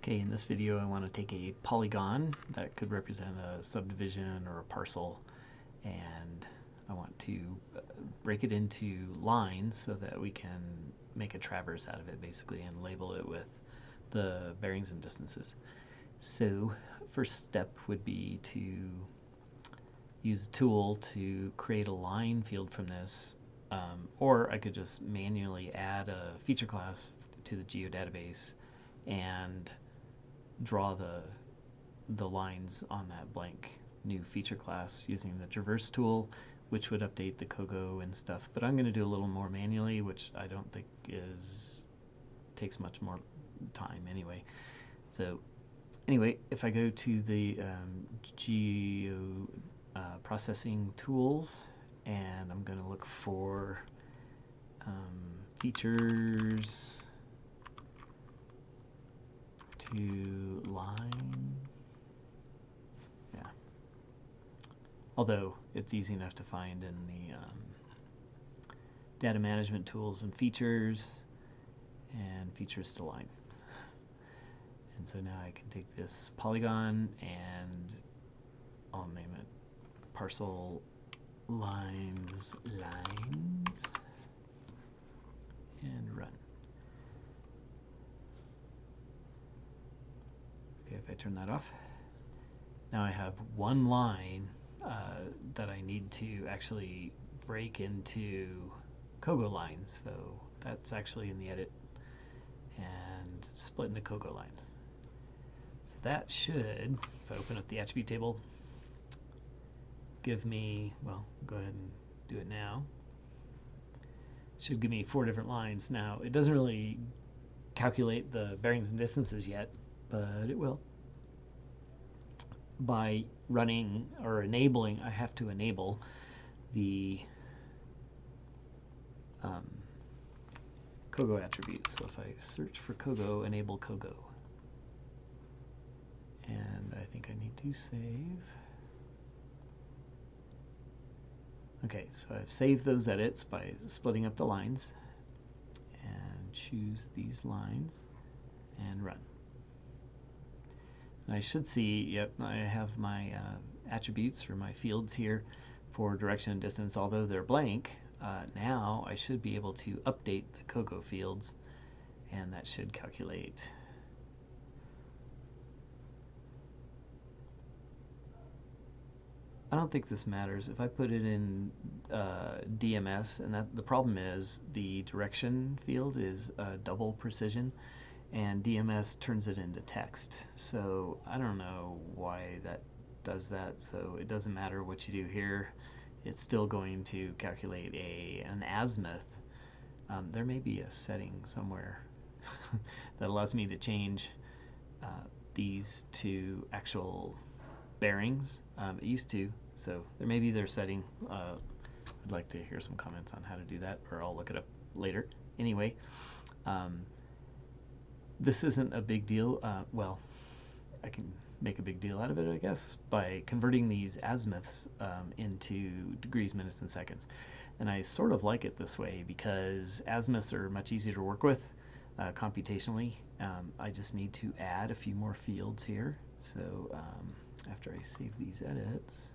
Okay, in this video I want to take a polygon that could represent a subdivision or a parcel, and I want to break it into lines so that we can make a traverse out of it basically and label it with the bearings and distances. So first step would be to use a tool to create a line field from this, or I could just manually add a feature class to the geodatabase and draw the lines on that blank new feature class using the traverse tool, which would update the Kogo and stuff. But I'm going to do a little more manually, which I don't think takes much more time anyway. So anyway, if I go to the processing tools, and I'm going to look for features to line. Yeah. Although it's easy enough to find in the data management tools and features to line. And so now I can take this polygon and I'll name it parcel lines and run. Okay, if I turn that off, now I have one line that I need to actually break into Kogo lines. So that's actually in the edit and split into Kogo lines. So that should, if I open up the attribute table, give me, well, go ahead and do it now. Should give me 4 different lines. Now, it doesn't really calculate the bearings and distances yet, but it will. By running or enabling, I have to enable the Kogo attributes. So if I search for Kogo, enable Kogo. And I think I need to save. Okay, so I've saved those edits by splitting up the lines, and choose these lines and run. And I should see, yep, I have my attributes or my fields here for direction and distance. Although they're blank, now I should be able to update the Kogo fields, and that should calculate. I don't think this matters. If I put it in DMS, and the problem is the direction field is double precision, and DMS turns it into text. So I don't know why that does that. So it doesn't matter what you do here. It's still going to calculate an azimuth. There may be a setting somewhere that allows me to change these to actual bearings. It used to, so there may be their setting. I'd like to hear some comments on how to do that, or I'll look it up later. Anyway, this isn't a big deal. Well, I can make a big deal out of it, I guess, by converting these azimuths into degrees, minutes, and seconds. And I sort of like it this way because azimuths are much easier to work with computationally. I just need to add a few more fields here. So after I save these edits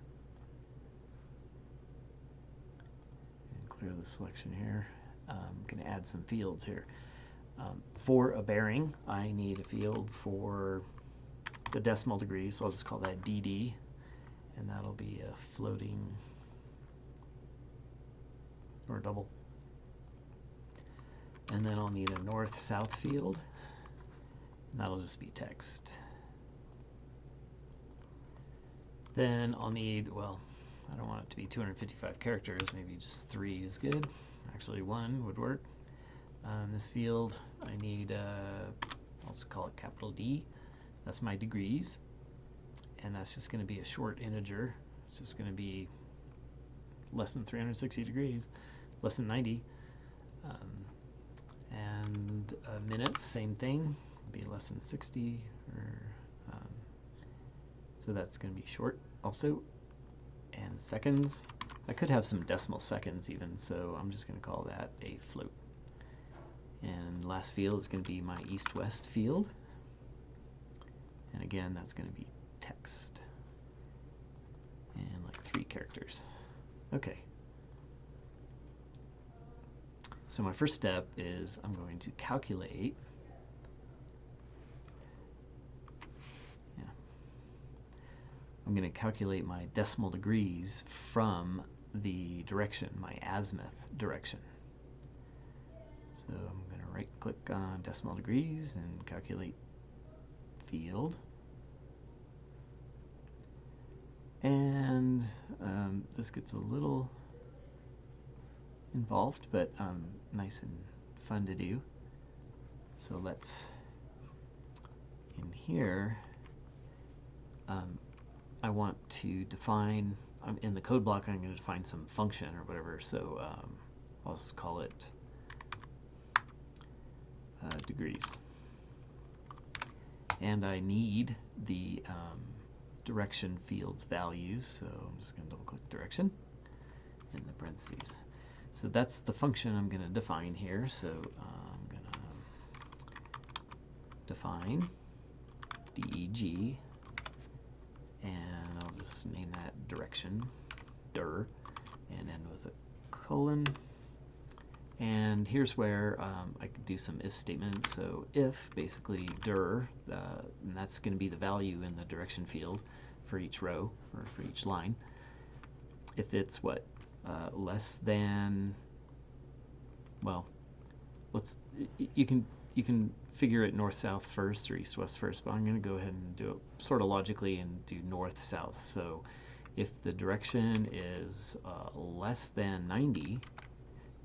and clear the selection here, I'm going to add some fields here. For a bearing, I need a field for the decimal degrees, so I'll just call that DD, and that'll be a floating or double. And then I'll need a north-south field, and that'll just be text. Then I'll need, well, I don't want it to be 255 characters, maybe just 3 is good. Actually 1 would work. This field, I need, I'll just call it capital D. That's my degrees, and that's just going to be a short integer. It's just going to be less than 360 degrees, less than 90. And minutes, same thing, be less than 60, or so that's going to be short also. And seconds, I could have some decimal seconds even, so I'm just going to call that a float. And last field is going to be my east-west field. And again, that's going to be text. And like 3 characters. Okay. So my first step is I'm going to calculate. I'm going to calculate my decimal degrees from the direction, my azimuth direction. So I'm going to right click on decimal degrees and calculate field. And this gets a little involved, but nice and fun to do. So let's, in here, I want to define, in the code block I'm going to define some function or whatever, so I'll just call it degrees. And I need the direction field's values, so I'm just going to double click direction in the parentheses. So that's the function I'm going to define here, so I'm going to define DEG, and I'll just name that direction, dir, and end with a colon. And here's where I could do some if statements. So if, basically, dir, and that's going to be the value in the direction field for each row, or for each line. If it's, what, less than, well, you can figure it north-south first or east-west first, but I'm going to go ahead and do it sort of logically and do north-south. So if the direction is less than 90,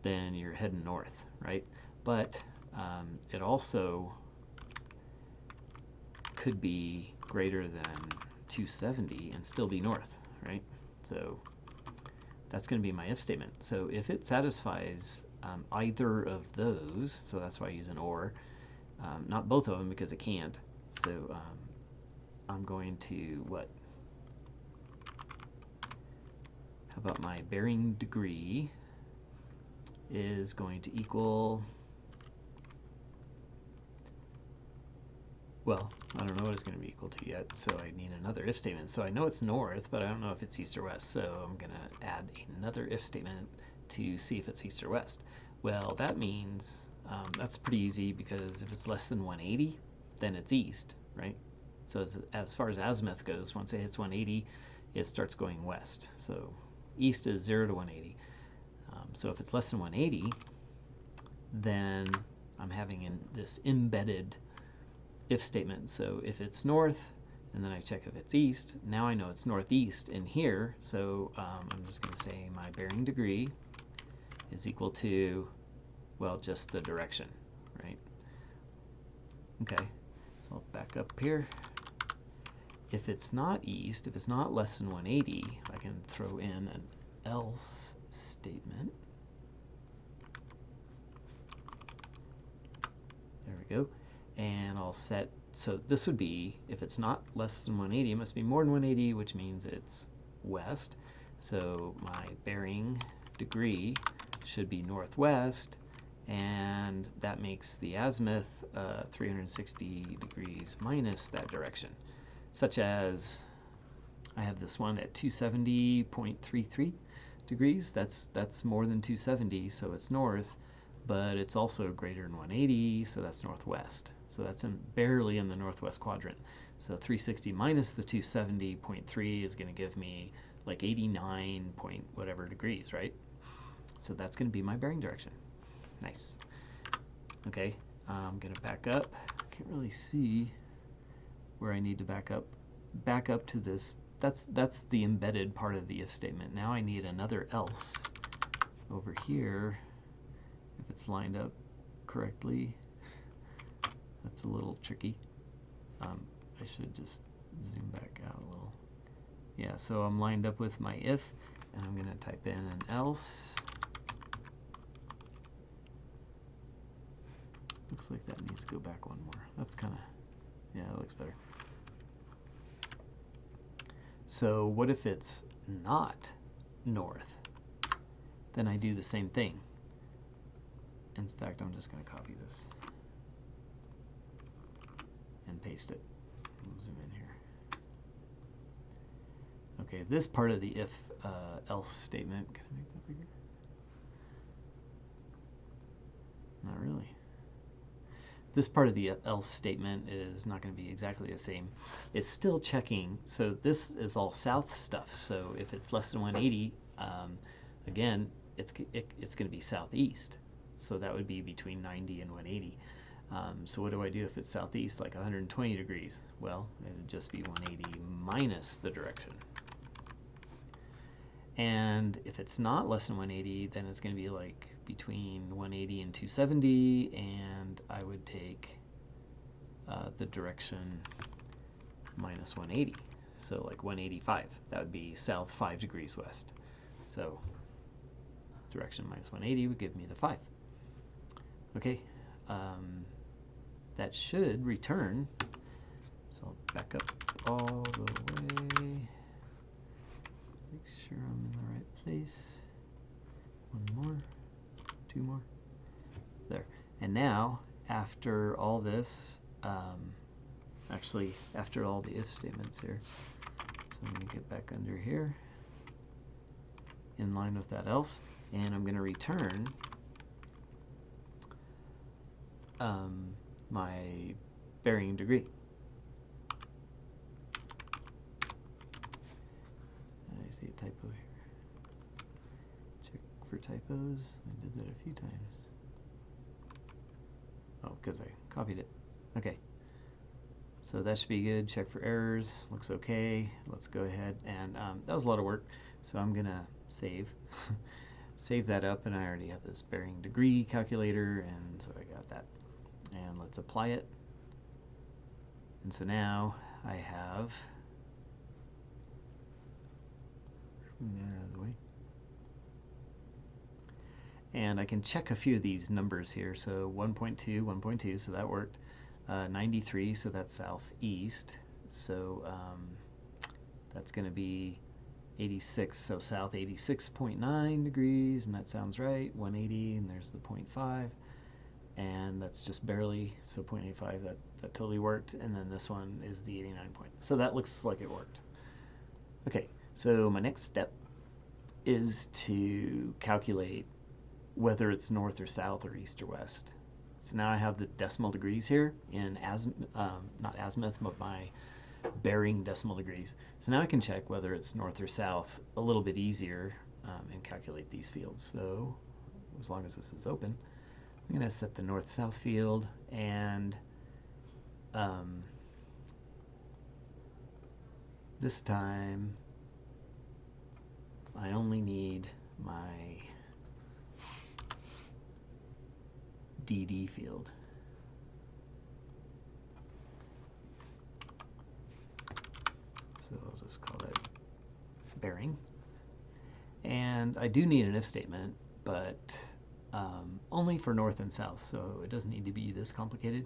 then you're heading north, right? But it also could be greater than 270 and still be north, right? So that's going to be my if statement. So if it satisfies either of those, so that's why I use an or, not both of them because it can't. So I'm going to, what? How about my bearing degree is going to equal, well, I don't know what it's going to be equal to yet, so I need another if statement. So I know it's north, but I don't know if it's east or west, so I'm going to add another if statement to see if it's east or west. Well, that means that's pretty easy, because if it's less than 180, then it's east, right? So as far as azimuth goes, once it hits 180, it starts going west. So east is 0 to 180. So if it's less than 180, then I'm having this embedded if statement. So if it's north, and then I check if it's east, now I know it's northeast in here, so I'm just going to say my bearing degree is equal to, well, just the direction, right? Okay, so I'll back up here. If it's not east, if it's not less than 180, I can throw in an else statement. There we go. And I'll set, so this would be, if it's not less than 180, it must be more than 180, which means it's west. So my bearing degree should be northwest, and that makes the azimuth 360 degrees minus that direction, such as I have this one at 270.33 degrees. That's more than 270, so it's north, but it's also greater than 180, so that's northwest. So that's barely in the northwest quadrant. So 360 minus the 270.3 is going to give me like 89 point whatever degrees, right? So that's going to be my bearing direction. Nice. Okay, I'm going to back up. Can't really see where I need to back up. Back up to this. That's the embedded part of the if statement. Now I need another else over here. If it's lined up correctly, that's a little tricky. I should just zoom back out a little. Yeah, so I'm lined up with my if, and I'm going to type in an else. Looks like that needs to go back one more. That's kind of, yeah, that looks better. So what if it's not north? Then I do the same thing. In fact, I'm just going to copy this and paste it. zoom in here. Okay, this part of the if else statement, can I make that bigger? Not really. This part of the else statement is not going to be exactly the same. It's still checking. So this is all south stuff. So if it's less than 180, again, it's going to be southeast. So that would be between 90 and 180. So what do I do if it's southeast, like 120 degrees? Well, it would just be 180 minus the direction. And if it's not less than 180, then it's going to be like between 180 and 270, and I would take the direction minus 180. So like 185. That would be south 5 degrees west. So direction minus 180 would give me the 5. Okay, that should return. So I'll back up all the way. Make sure I'm in the right place. One more. 2 more. There. And now, after all this, actually, after all the if statements here, so I'm going to get back under here, in line with that else, and I'm going to return my bearing degree. I see a typo here. Check for typos. I did that a few times. Oh, because I copied it. Okay. So that should be good. Check for errors. Looks okay. Let's go ahead and that was a lot of work. So I'm going to save. Save that up, and I already have this bearing degree calculator, and so I got that. And let's apply it. And so now I have, out of the way. And I can check a few of these numbers here. So 1.2, 1.2, so that worked. 93, so that's southeast. So that's going to be 86, so south 86.9 degrees, and that sounds right. 180, and there's the 0.5. And that's just barely, so 0.85, that totally worked. And then this one is the 89 point. So that looks like it worked. Okay, so my next step is to calculate whether it's north or south or east or west. So now I have the decimal degrees here in not azimuth, but my bearing decimal degrees. So now I can check whether it's north or south a little bit easier and calculate these fields. So as long as this is open, I'm going to set the north-south field, and this time I only need my DD field. So I'll just call that bearing. And I do need an if statement, but only for north and south, so it doesn't need to be this complicated.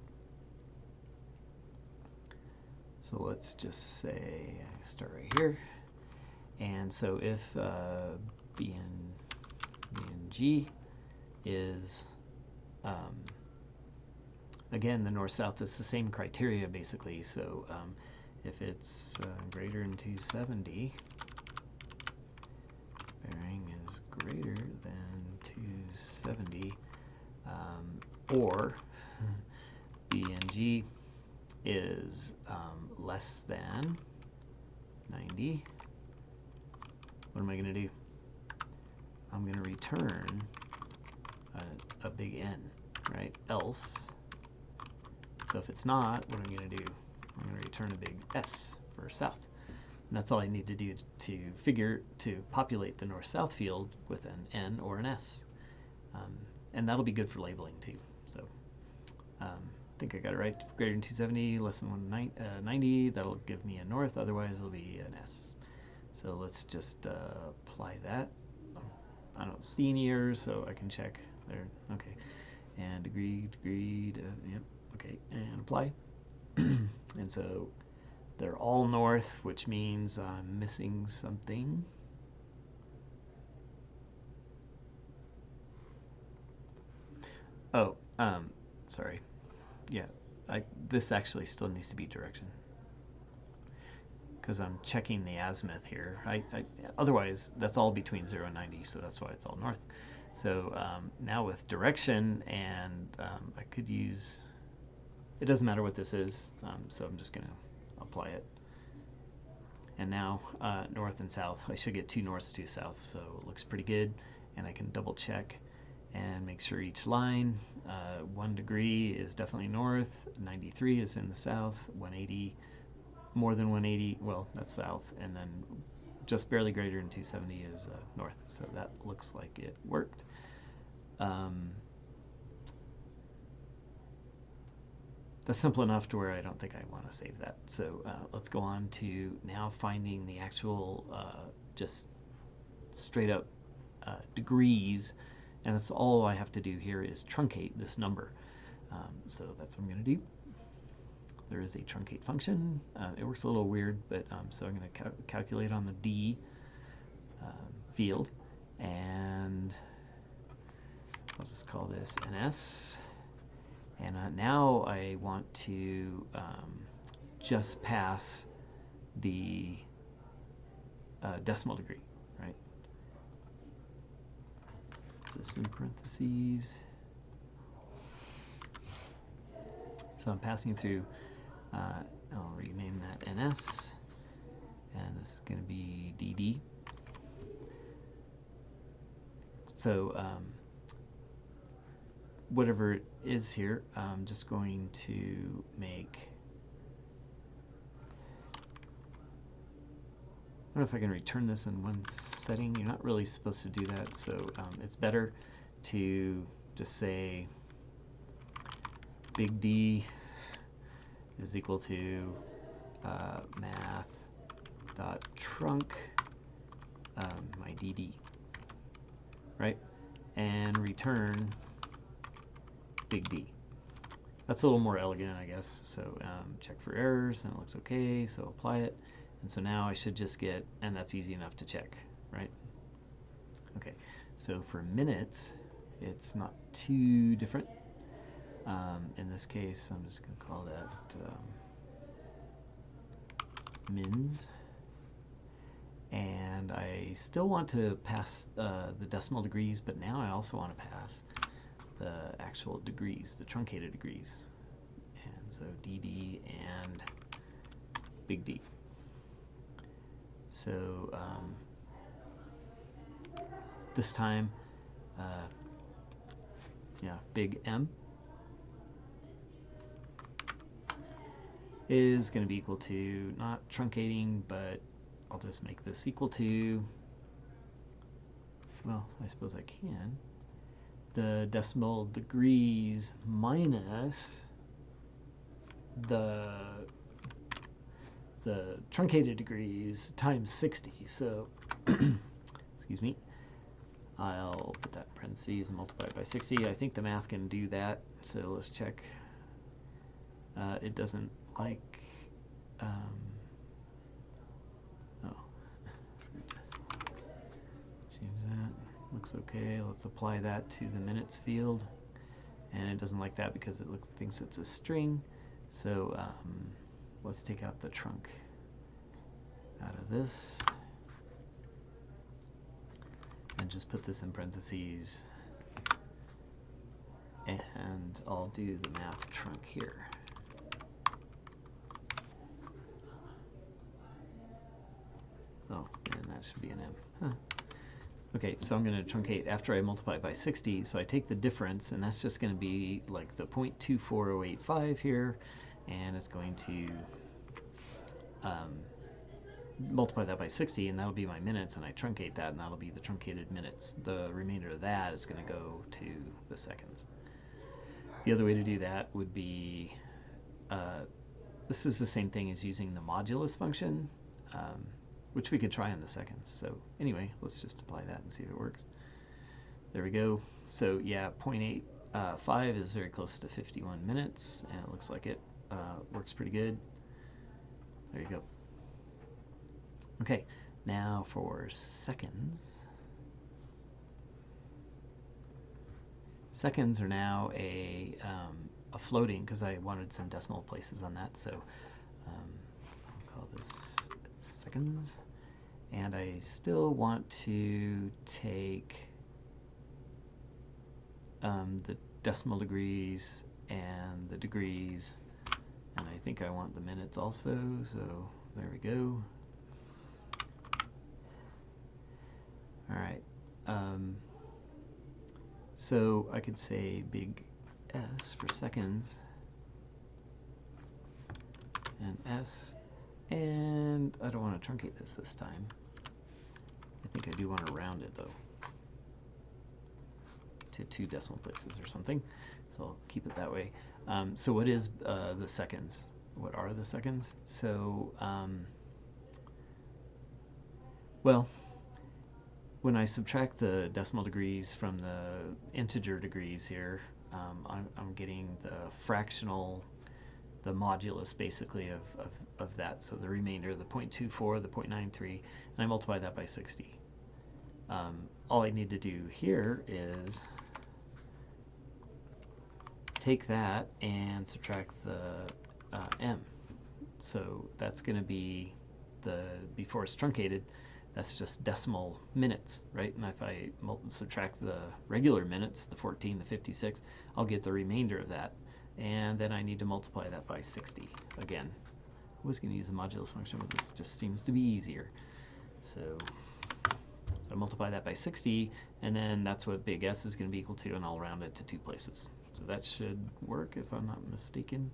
So let's just say I start right here. And so if B and G is, again, the north-south is the same criteria basically. So if it's greater than 270, bearing is greater than 270, or B and G is less than 90, what am I going to do? I'm going to return a big N, right? Else, so if it's not, what I'm going to do? I'm going to return a big S for south. And that's all I need to do to populate the north-south field with an N or an S. And that'll be good for labeling too. So I think I got it right. Greater than 270, less than 190, that'll give me a north, otherwise it'll be an S. So let's just apply that. I don't see any errors, so I can check there. Okay. And agreed, yep, okay, and apply. And so they're all north, which means I'm missing something. Oh, sorry. Yeah, this actually still needs to be direction. because I'm checking the azimuth here. Otherwise, that's all between 0 and 90, so that's why it's all north. So now with direction, and I could use, it doesn't matter what this is, so I'm just going to apply it. And now north and south, I should get 2 norths, 2 souths, so it looks pretty good. And I can double check and make sure each line, 1 degree is definitely north, 93 is in the south, 180, more than 180, well, that's south, and then just barely greater than 270 is north. So that looks like it worked. That's simple enough to where I don't think I want to save that. So let's go on to now finding the actual just straight up degrees, and that's all I have to do here is truncate this number. So that's what I'm going to do. There is a truncate function. It works a little weird, but so I'm going to calculate on the D field, and I'll just call this NS. And now I want to just pass the decimal degree, right? Just in parentheses. So I'm passing through, I'll rename that NS, and this is going to be DD. So whatever it is here, I'm just going to make, I don't know if I can return this in one setting. You're not really supposed to do that, so it's better to just say big D is equal to math.trunc my DD, right? And return big D. That's a little more elegant, I guess. So check for errors, and it looks okay, so apply it. And so now I should just get, and that's easy enough to check, right? Okay, so for minutes, it's not too different. In this case, I'm just going to call that mins. And I still want to pass the decimal degrees, but now I also want to pass the actual degrees, the truncated degrees. And so DD and big D. So this time, big M is going to be equal to, not truncating, but I'll just make this equal to, well, I suppose I can, the decimal degrees minus the truncated degrees times 60. So, excuse me, I'll put that in parentheses and multiply it by 60. I think the math can do that, so let's check. It doesn't like, change that, looks okay. Let's apply that to the minutes field, and it doesn't like that because it thinks it's a string. So let's take out the trunc out of this and just put this in parentheses, and I'll do the math trunc here. Oh, and that should be an M. Huh. Okay, so I'm going to truncate after I multiply it by 60, so I take the difference, and that's just going to be like the 0.24085 here, and it's going to multiply that by 60, and that'll be my minutes, and I truncate that, and that'll be the truncated minutes. The remainder of that is going to go to the seconds. The other way to do that would be, this is the same thing as using the modulus function, which we could try in the seconds. So anyway, let's just apply that and see if it works. There we go. So yeah, 0.85 is very close to 51 minutes, and it looks like it works pretty good. There you go. Okay, now for seconds. Seconds are now a floating, because I wanted some decimal places on that, so I'll call this seconds. And I still want to take the decimal degrees and the degrees, and I think I want the minutes also, so there we go. All right, so I could say big S for seconds, and S, and I don't want to truncate this time. I think I do want to round it though to 2 decimal places or something, so I'll keep it that way. So what is the seconds? What are the seconds? So well, when I subtract the decimal degrees from the integer degrees here, I'm getting the fractional, the modulus basically of that, so the remainder, the 0.24, the 0.93, and I multiply that by 60. All I need to do here is take that and subtract the m. So that's going to be before it's truncated, that's just decimal minutes, right? And if I subtract the regular minutes, the 14, the 56, I'll get the remainder of that. And then I need to multiply that by 60 again. I was going to use the modulus function, but this just seems to be easier. So I multiply that by 60, and then that's what big S is going to be equal to, and I'll round it to 2 places. So that should work if I'm not mistaken.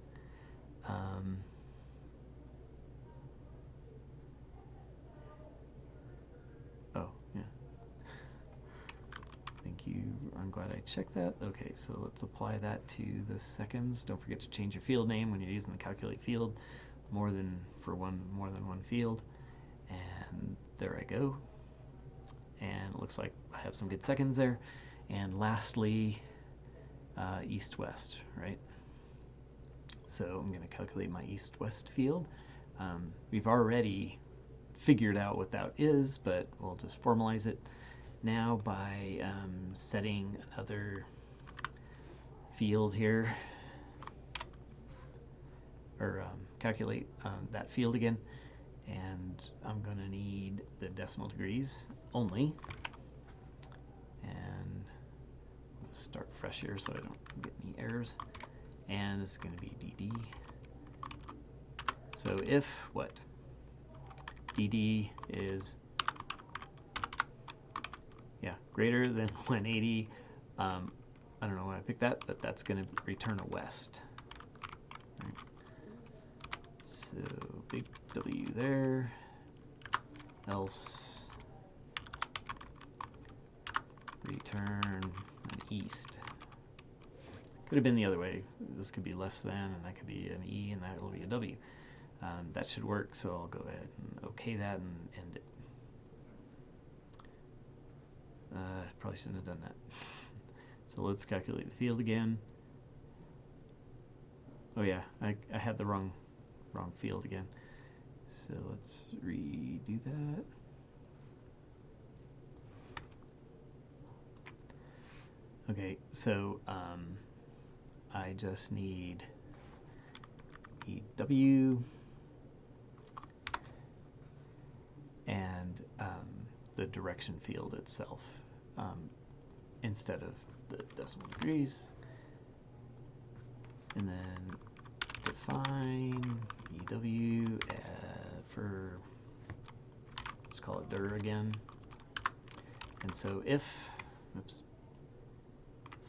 Oh, yeah. Thank you. I'm glad I checked that. Okay, so let's apply that to the seconds. Don't forget to change your field name when you're using the calculate field, more than one field. And there I go. And it looks like I have some good seconds there. And lastly, east-west, right? So I'm going to calculate my east-west field. We've already figured out what that is, but we'll just formalize it now by setting another field here, or calculate that field again, and I'm going to need the decimal degrees only, and let's start fresh here so I don't get any errors, and this is going to be DD. So if what? DD is greater than 180. I don't know when I picked that, but that's going to return a west. Right. So big W there, else return an east. Could have been the other way. This could be less than, and that could be an E, and that will be a W. That should work, so I'll go ahead and OK that and end it. Probably shouldn't have done that. So let's calculate the field again. Oh yeah, I had the wrong field again. So let's redo that. Okay, so I just need EW and the direction field itself instead of the decimal degrees, and then define EW for, let's call it dir again. And so if, oops,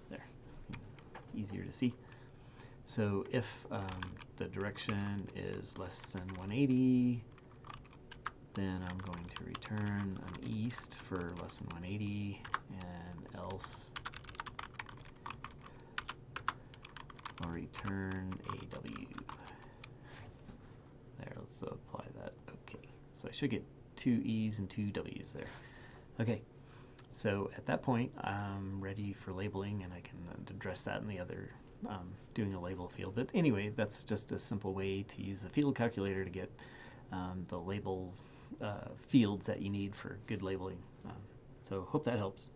there, easier to see. So if the direction is less than 180, then I'm going to return an east for less than 180, and else I'll return a W. There, let's apply that. Okay, so I should get 2 E's and 2 W's there. Okay, so at that point I'm ready for labeling, and I can address that in the other doing a label field. But anyway, that's just a simple way to use the field calculator to get the labels fields that you need for good labeling. So hope that helps.